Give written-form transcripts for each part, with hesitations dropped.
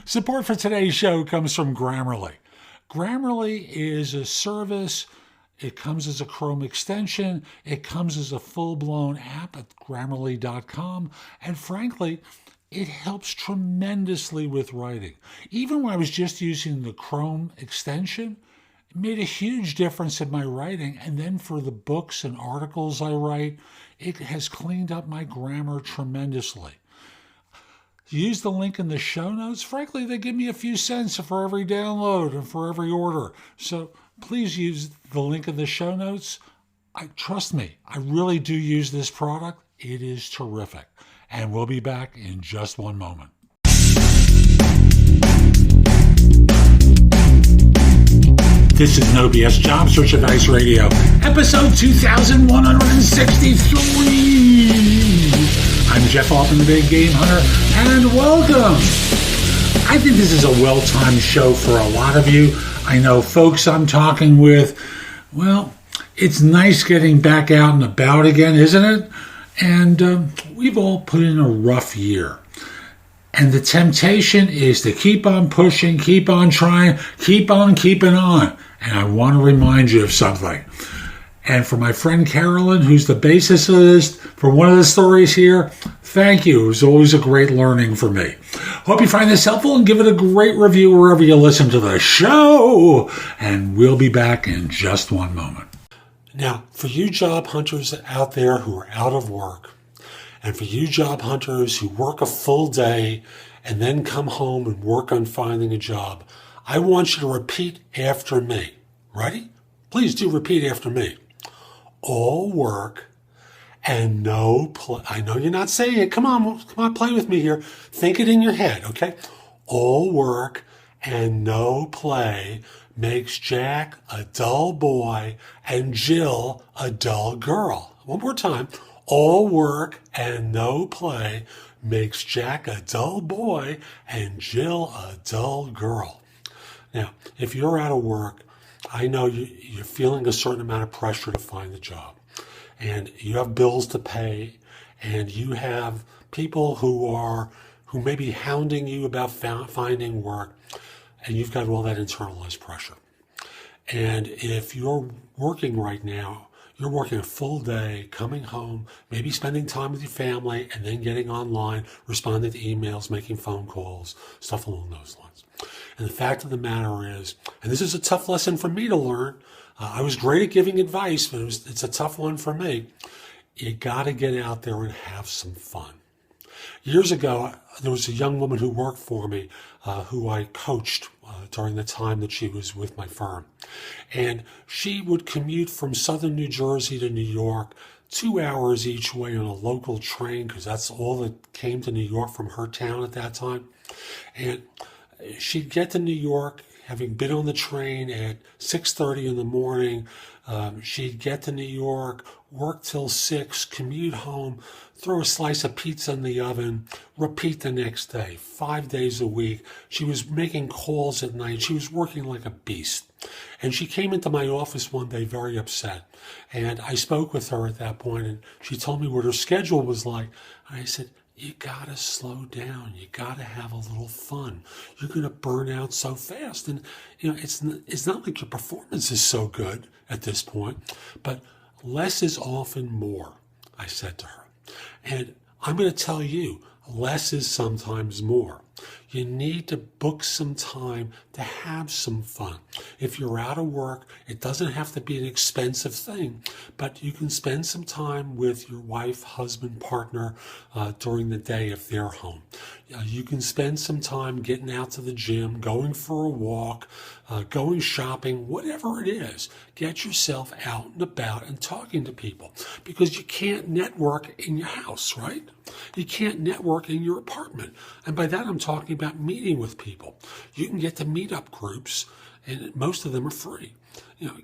Support for today's show comes from Grammarly. Grammarly is a service. It comes as a Chrome extension. It comes as a full-blown app at Grammarly.com. And frankly, it helps tremendously with writing. Even when I was just using the Chrome extension, it made a huge difference in my writing. And then for the books and articles I write, it has cleaned up my grammar tremendously. Use the link in the show notes. Frankly, they give me a few cents for every download and for every order. So please use the link in the show notes. Trust me, I really do use this product. It is terrific. And we'll be back in just one moment. This is No BS Job Search Advice Radio, episode 2163. I'm Jeff Altman, the Big Game Hunter, and welcome. I think this is a well-timed show for a lot of you. I know folks I'm talking with, well, it's nice getting back out and about again, isn't it? And we've all put in a rough year. And the temptation is to keep on pushing, keep on trying, keep on keeping on. And I want to remind you of something. And for my friend Carolyn, who's the bassist of this, for one of the stories here, thank you. It was always a great learning for me. Hope you find this helpful and give it a great review wherever you listen to the show. And we'll be back in just one moment. Now, for you job hunters out there who are out of work, and for you job hunters who work a full day and then come home and work on finding a job, I want you to repeat after me. Ready? Please do repeat after me. All work and no play. I know you're not saying it. Come on, play with me here. Think it in your head, okay? All work and no play makes Jack a dull boy and Jill a dull girl. One more time. All work and no play makes Jack a dull boy and Jill a dull girl. Now, if you're out of work, I know you're feeling a certain amount of pressure to find a job, and you have bills to pay, and you have people who may be hounding you about finding work, and you've got all that internalized pressure. And if you're working right now, you're working a full day, coming home, maybe spending time with your family, and then getting online, responding to emails, making phone calls, stuff along those lines. And the fact of the matter is, and this is a tough lesson for me to learn. I was great at giving advice, but it's a tough one for me. You got to get out there and have some fun. Years ago, there was a young woman who worked for me who I coached during the time that she was with my firm. And she would commute from southern New Jersey to New York, 2 hours each way on a local train, because that's all that came to New York from her town at that time. And she'd get to New York, having been on the train at 6:30 in the morning. She'd get to New York, work till 6, commute home, throw a slice of pizza in the oven, repeat the next day, 5 days a week. She was making calls at night. She was working like a beast. And she came into my office one day very upset. And I spoke with her at that point, and she told me what her schedule was like. And I said, you gotta slow down. You gotta have a little fun. You're gonna burn out so fast. And it's not like your performance is so good at this point, but less is often more, I said to her. And I'm gonna tell you, less is sometimes more. You need to book some time to have some fun. If you're out of work, it doesn't have to be an expensive thing, but you can spend some time with your wife, husband, partner during the day if they're home. You can spend some time getting out to the gym, going for a walk, going shopping, whatever it is. Get yourself out and about and talking to people, because you can't network in your house, right? You can't network in your apartment. And by that, I'm talking about meeting with people. You can get to meetup groups, and most of them are free.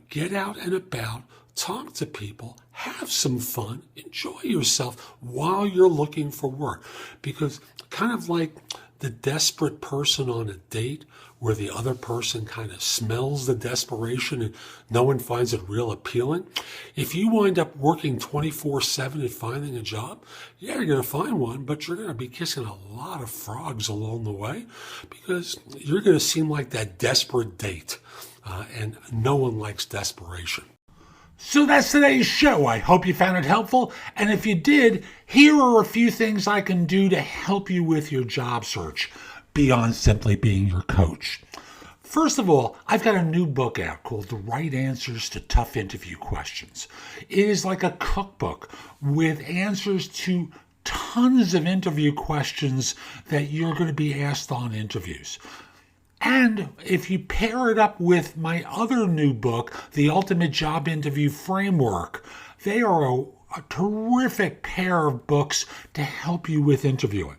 Get out and about, talk to people, have some fun, enjoy yourself while you're looking for work. Because kind of like the desperate person on a date where the other person kind of smells the desperation and no one finds it real appealing? If you wind up working 24/7 at finding a job, yeah, you're going to find one, but you're going to be kissing a lot of frogs along the way because you're going to seem like that desperate date, and no one likes desperation. So that's today's show. I hope you found it helpful. And if you did, here are a few things I can do to help you with your job search beyond simply being your coach. First of all, I've got a new book out called The Right Answers to Tough Interview Questions. It is like a cookbook with answers to tons of interview questions that you're going to be asked on interviews. And if you pair it up with my other new book, The Ultimate Job Interview Framework, they are a terrific pair of books to help you with interviewing.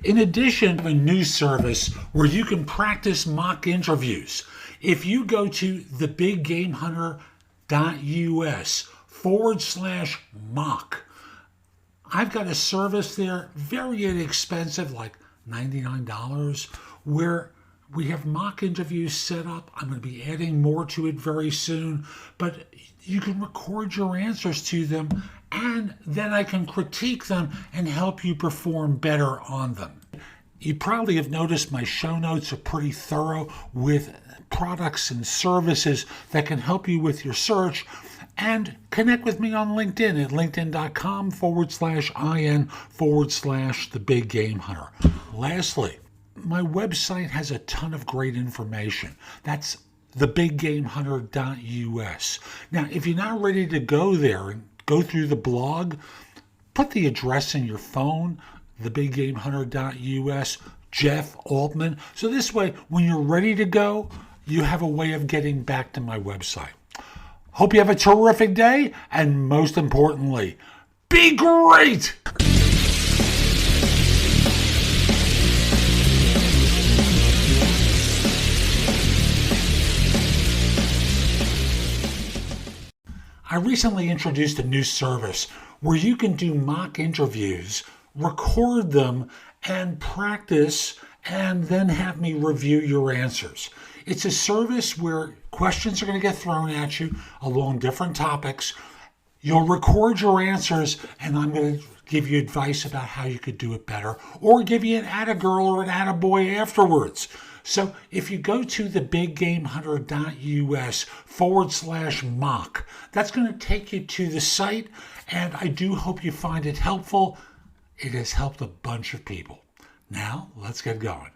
In addition, I have a new service where you can practice mock interviews. If you go to thebiggamehunter.us/mock, I've got a service there, very inexpensive, like $99, where we have mock interviews set up. I'm going to be adding more to it very soon, but you can record your answers to them, and then I can critique them and help you perform better on them. You probably have noticed my show notes are pretty thorough with products and services that can help you with your search. And connect with me on LinkedIn at linkedin.com/in/thebiggamehunter. Lastly, my website has a ton of great information. That's thebiggamehunter.us. Now, if you're not ready to go there and go through the blog, put the address in your phone, thebiggamehunter.us, Jeff Altman. So this way, when you're ready to go, you have a way of getting back to my website. Hope you have a terrific day, and most importantly, be great! I recently introduced a new service where you can do mock interviews, record them, and practice, and then have me review your answers. It's a service where questions are going to get thrown at you along different topics. You'll record your answers, and I'm going to give you advice about how you could do it better, or give you an atta-girl or an atta-boy afterwards. So if you go to thebiggamehunter.us/mock, that's going to take you to the site, and I do hope you find it helpful. It has helped a bunch of people. Now, let's get going.